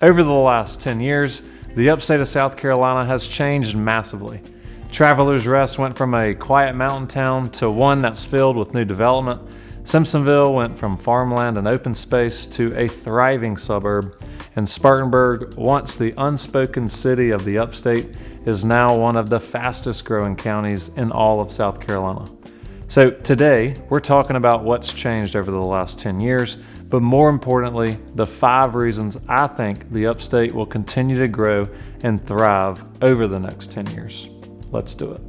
Over the last 10 years, the upstate of South Carolina has changed massively. Travelers Rest went from a quiet mountain town to one that's filled with new development. Simpsonville went from farmland and open space to a thriving suburb. And Spartanburg, once the unspoken city of the upstate, is now one of the fastest growing counties in all of South Carolina. So today, we're talking about what's changed over the last 10 years, but more importantly, the 5 reasons I think the upstate will continue to grow and thrive over the next 10 years. Let's do it.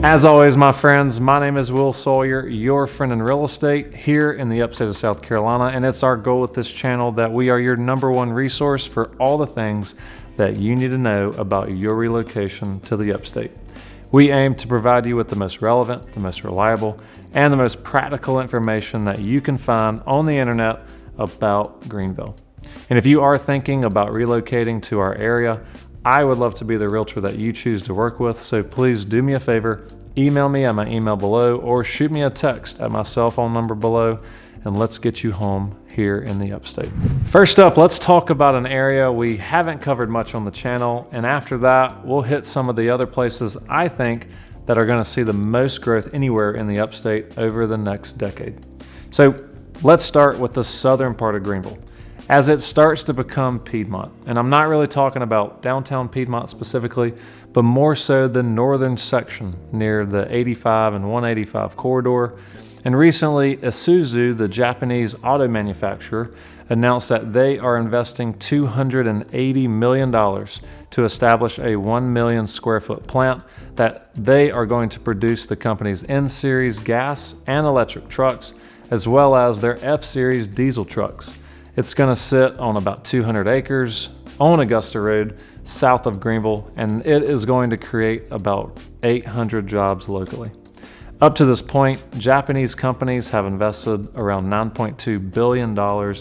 As always, my friends, my name is Will Sawyer, your friend in real estate here in the upstate of South Carolina, and it's our goal with this channel that we are your #1 resource for all the things that you need to know about your relocation to the upstate. We aim to provide you with the most relevant, the most reliable, and the most practical information that you can find on the internet about Greenville. And if you are thinking about relocating to our area, I would love to be the realtor that you choose to work with, so please do me a favor, email me at my email below or shoot me a text at my cell phone number below, and let's get you home here in the upstate. First up, let's talk about an area we haven't covered much on the channel, and after that, we'll hit some of the other places I think that are going to see the most growth anywhere in the upstate over the next decade. So let's start with the southern part of Greenville, as it starts to become Piedmont. And I'm not really talking about downtown Piedmont specifically, but more so the northern section near the 85 and 185 corridor. And recently, Isuzu, the Japanese auto manufacturer, announced that they are investing $280 million to establish a 1 million square foot plant that they are going to produce the company's N-Series gas and electric trucks, as well as their F-Series diesel trucks. It's going to sit on about 200 acres on Augusta Road, south of Greenville, and it is going to create about 800 jobs locally. Up to this point, Japanese companies have invested around $9.2 billion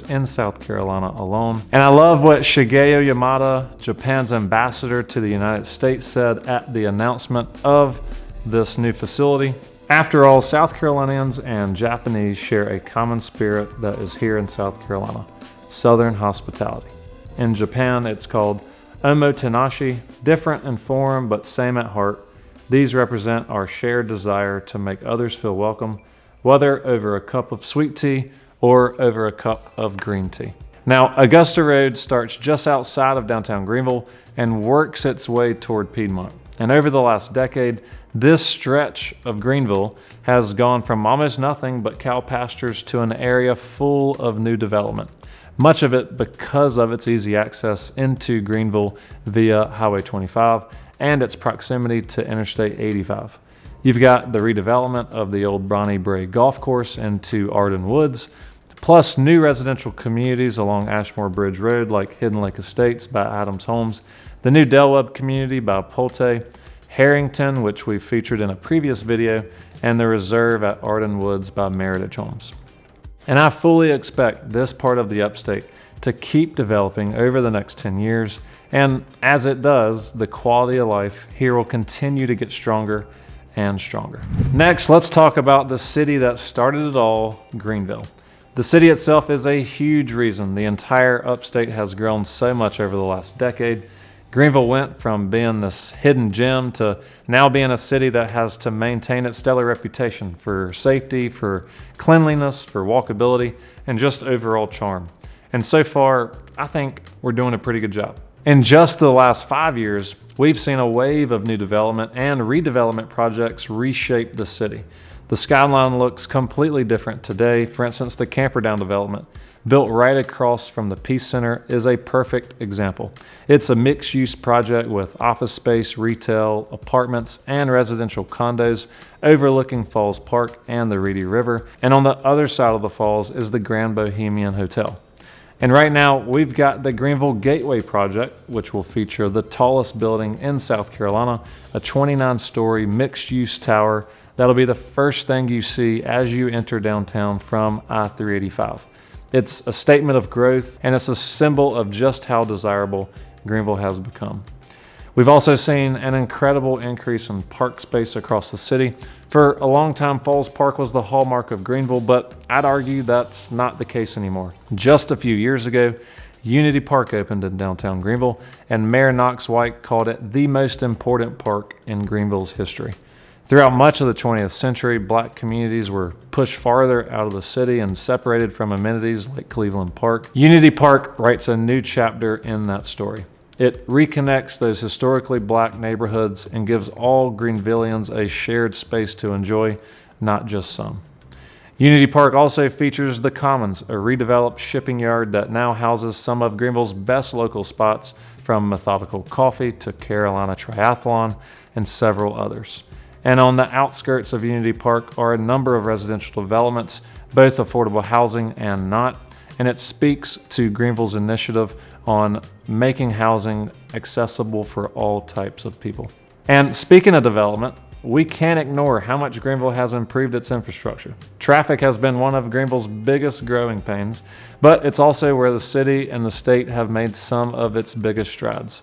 in South Carolina alone. And I love what Shigeyo Yamada, Japan's ambassador to the United States, said at the announcement of this new facility. After all, South Carolinians and Japanese share a common spirit that is here in South Carolina: Southern hospitality. In Japan, it's called omotenashi, different in form but same at heart. These represent our shared desire to make others feel welcome, whether over a cup of sweet tea or over a cup of green tea. Now, Augusta Road starts just outside of downtown Greenville and works its way toward Piedmont. And over the last decade, this stretch of Greenville has gone from almost nothing but cow pastures to an area full of new development. Much of it because of its easy access into Greenville via Highway 25 and its proximity to Interstate 85. You've got the redevelopment of the old Bonnie Bray Golf Course into Arden Woods, plus new residential communities along Ashmore Bridge Road like Hidden Lake Estates by Adams Homes, the new Del Webb community by Polte, Harrington, which we've featured in a previous video, and the reserve at Arden Woods by Meritage Homes. And I fully expect this part of the upstate to keep developing over the next 10 years. And as it does, the quality of life here will continue to get stronger and stronger. Next, let's talk about the city that started it all, Greenville. The city itself is a huge reason the entire upstate has grown so much over the last decade. Greenville went from being this hidden gem to now being a city that has to maintain its stellar reputation for safety, for cleanliness, for walkability, and just overall charm. And so far, I think we're doing a pretty good job. In just the last 5 years, we've seen a wave of new development and redevelopment projects reshape the city. The skyline looks completely different today. For instance, the Camperdown development, built right across from the Peace Center, is a perfect example. It's a mixed-use project with office space, retail, apartments, and residential condos overlooking Falls Park and the Reedy River. And on the other side of the falls is the Grand Bohemian Hotel. And right now, we've got the Greenville Gateway project, which will feature the tallest building in South Carolina, a 29-story mixed-use tower that'll be the first thing you see as you enter downtown from I-385. It's a statement of growth, and it's a symbol of just how desirable Greenville has become. We've also seen an incredible increase in park space across the city, For a long time, Falls Park was the hallmark of Greenville, but I'd argue that's not the case anymore. Just a few years ago, Unity Park opened in downtown Greenville, and Mayor Knox White called it the most important park in Greenville's history. Throughout much of the 20th century, black communities were pushed farther out of the city and separated from amenities like Cleveland Park. Unity Park writes a new chapter in that story. It reconnects those historically black neighborhoods and gives all Greenvillians a shared space to enjoy, not just some. Unity Park also features the Commons, a redeveloped shipping yard that now houses some of Greenville's best local spots, from Methodical Coffee to Carolina Triathlon and several others. And on the outskirts of Unity Park are a number of residential developments, both affordable housing and not, and it speaks to Greenville's initiative on making housing accessible for all types of people. And speaking of development, we can't ignore how much Greenville has improved its infrastructure. Traffic has been one of Greenville's biggest growing pains, but it's also where the city and the state have made some of its biggest strides.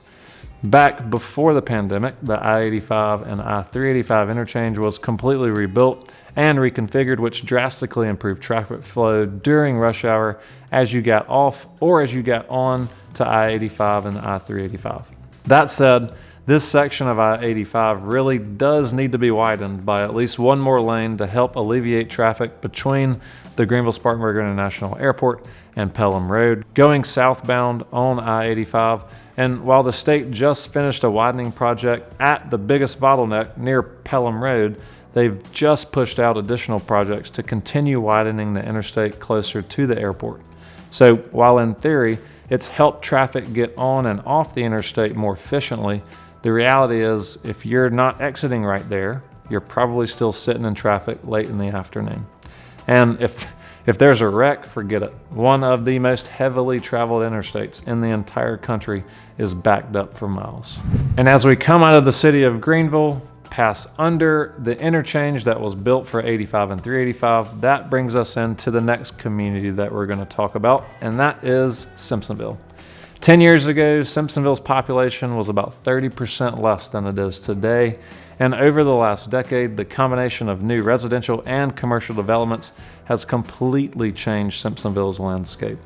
Back before the pandemic, the I-85 and I-385 interchange was completely rebuilt and reconfigured, which drastically improved traffic flow during rush hour as you got off or as you got on to I-85 and I-385. That said, this section of I-85 really does need to be widened by at least one more lane to help alleviate traffic between the Greenville-Spartanburg International Airport and Pelham Road, going southbound on I-85. And while the state just finished a widening project at the biggest bottleneck near Pelham Road, they've just pushed out additional projects to continue widening the interstate closer to the airport. So while in theory, it's helped traffic get on and off the interstate more efficiently, the reality is if you're not exiting right there, you're probably still sitting in traffic late in the afternoon. And if there's a wreck, forget it. One of the most heavily traveled interstates in the entire country is backed up for miles. And as we come out of the city of Greenville, pass under the interchange that was built for 85 and 385, that brings us into the next community that we're going to talk about, and that is Simpsonville. 10 years ago, Simpsonville's population was about 30% less than it is today, and over the last decade, the combination of new residential and commercial developments has completely changed Simpsonville's landscape.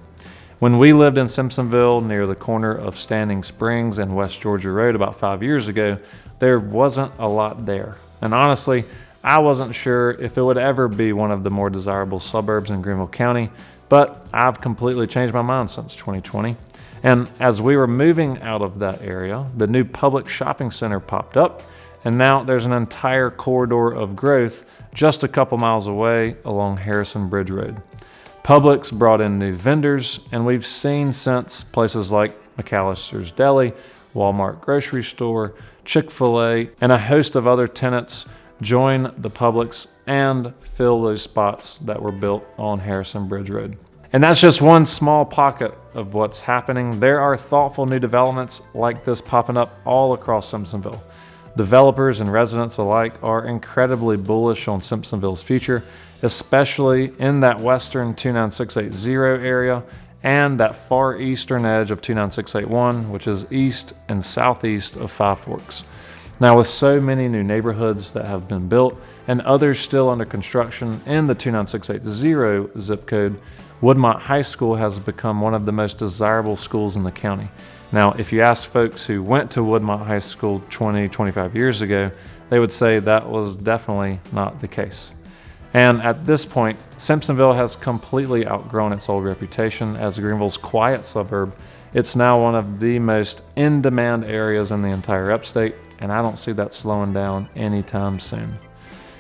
When we lived in Simpsonville near the corner of Standing Springs and West Georgia Road about 5 years ago, there wasn't a lot there. And honestly, I wasn't sure if it would ever be one of the more desirable suburbs in Greenville County, but I've completely changed my mind since 2020. And as we were moving out of that area, the new public shopping center popped up, and now there's an entire corridor of growth just a couple miles away along Harrison Bridge Road. Publix brought in new vendors, and we've seen since places like McAllister's Deli, Walmart grocery store, Chick-fil-A, and a host of other tenants join the Publix and fill those spots that were built on Harrison Bridge Road. And that's just one small pocket of what's happening. There are thoughtful new developments like this popping up all across Simpsonville. Developers and residents alike are incredibly bullish on Simpsonville's future, especially in that western 29680 area and that far eastern edge of 29681, which is east and southeast of Five Forks. Now, with so many new neighborhoods that have been built and others still under construction in the 29680 zip code, Woodmont High School has become one of the most desirable schools in the county. Now, if you ask folks who went to Woodmont High School 25 years ago, they would say that was definitely not the case. And at this point, Simpsonville has completely outgrown its old reputation as Greenville's quiet suburb. It's now one of the most in-demand areas in the entire Upstate, and I don't see that slowing down anytime soon.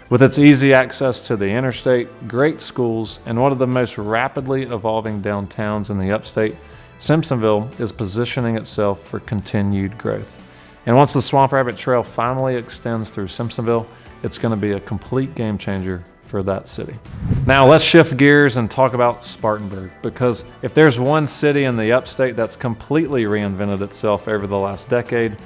With its easy access to the interstate, great schools, and one of the most rapidly evolving downtowns in the Upstate, Simpsonville is positioning itself for continued growth. And once the Swamp Rabbit Trail finally extends through Simpsonville, it's going to be a complete game changer for that city. Now let's shift gears and talk about Spartanburg, because if there's one city in the Upstate that's completely reinvented itself over the last decade,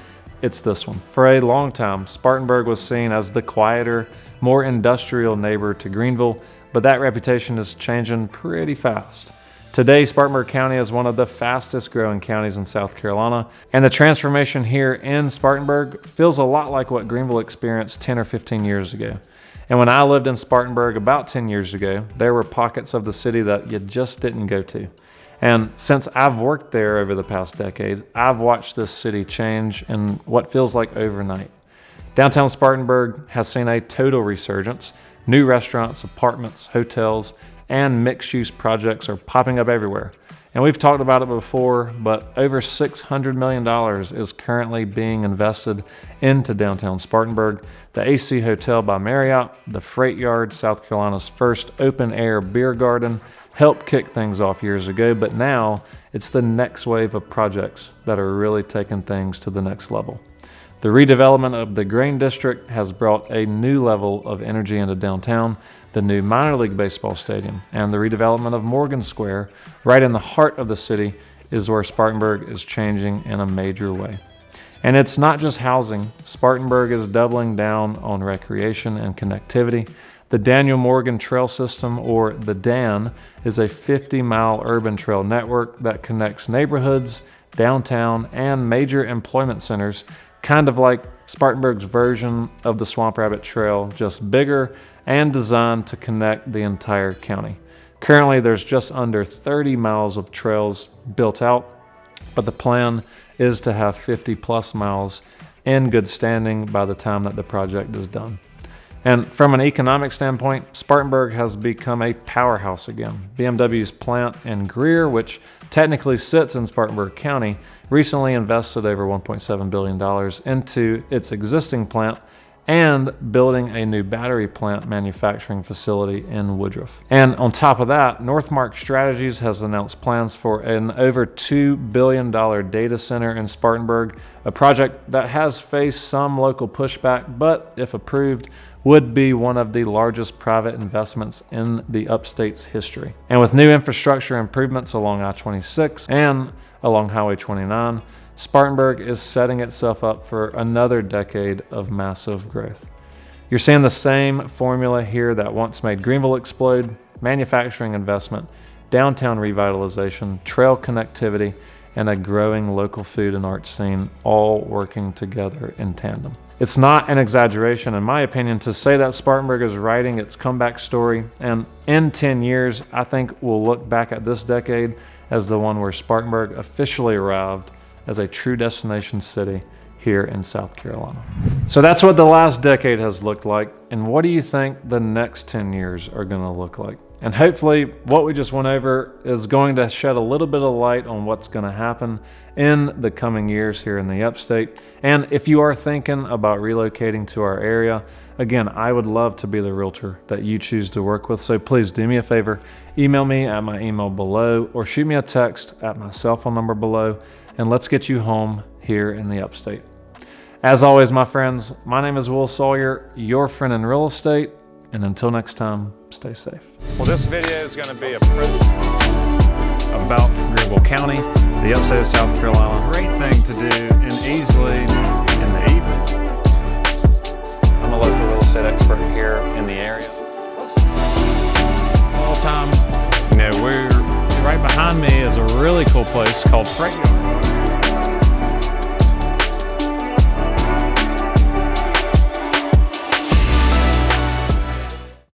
it's this one. For a long time, Spartanburg was seen as the quieter, more industrial neighbor to Greenville, but that reputation is changing pretty fast. Today, Spartanburg County is one of the fastest growing counties in South Carolina, and the transformation here in Spartanburg feels a lot like what Greenville experienced 10 or 15 years ago. And when I lived in Spartanburg about 10 years ago, there were pockets of the city that you just didn't go to. And since I've worked there over the past decade, I've watched this city change in what feels like overnight. Downtown Spartanburg has seen a total resurgence. New restaurants, apartments, hotels, and mixed-use projects are popping up everywhere. And we've talked about it before, but over $600 million is currently being invested into downtown Spartanburg. The AC Hotel by Marriott, the Freight Yard, South Carolina's first open-air beer garden, helped kick things off years ago, but now it's the next wave of projects that are really taking things to the next level. The redevelopment of the Grain District has brought a new level of energy into downtown. The new minor league baseball stadium and the redevelopment of Morgan Square, right in the heart of the city, is where Spartanburg is changing in a major way. And it's not just housing. Spartanburg is doubling down on recreation and connectivity. The Daniel Morgan Trail System, or the DAN, is a 50-mile urban trail network that connects neighborhoods, downtown, and major employment centers, kind of like Spartanburg's version of the Swamp Rabbit Trail, just bigger and designed to connect the entire county. Currently, there's just under 30 miles of trails built out, but the plan is to have 50 plus miles in good standing by the time that the project is done. And from an economic standpoint, Spartanburg has become a powerhouse again. BMW's plant in Greer, which technically sits in Spartanburg County, recently invested over $1.7 billion into its existing plant and building a new battery plant manufacturing facility in Woodruff. And on top of that, Northmark Strategies has announced plans for an over $2 billion data center in Spartanburg, a project that has faced some local pushback, but if approved, would be one of the largest private investments in the Upstate's history. And with new infrastructure improvements along I-26 and along Highway 29, Spartanburg is setting itself up for another decade of massive growth. You're seeing the same formula here that once made Greenville explode: manufacturing investment, downtown revitalization, trail connectivity, and a growing local food and art scene, all working together in tandem. It's not an exaggeration, in my opinion, to say that Spartanburg is writing its comeback story, and in 10 years, I think we'll look back at this decade as the one where Spartanburg officially arrived as a true destination city here in South Carolina. So that's what the last decade has looked like, and what do you think the next 10 years are going to look like? And hopefully what we just went over is going to shed a little bit of light on what's going to happen in the coming years here in the Upstate. And if you are thinking about relocating to our area, again, I would love to be the realtor that you choose to work with. So please do me a favor, email me at my email below or shoot me a text at my cell phone number below, and let's get you home here in the Upstate. As always, my friends, my name is Will Sawyer, your friend in real estate. And until next time, stay safe. Well, this video is going to be about Greenville County, the upstate of South Carolina. Great thing to do and easily in the evening. I'm a local real estate expert here in the area. All time, we're right behind me is a really cool place called Freight Yard.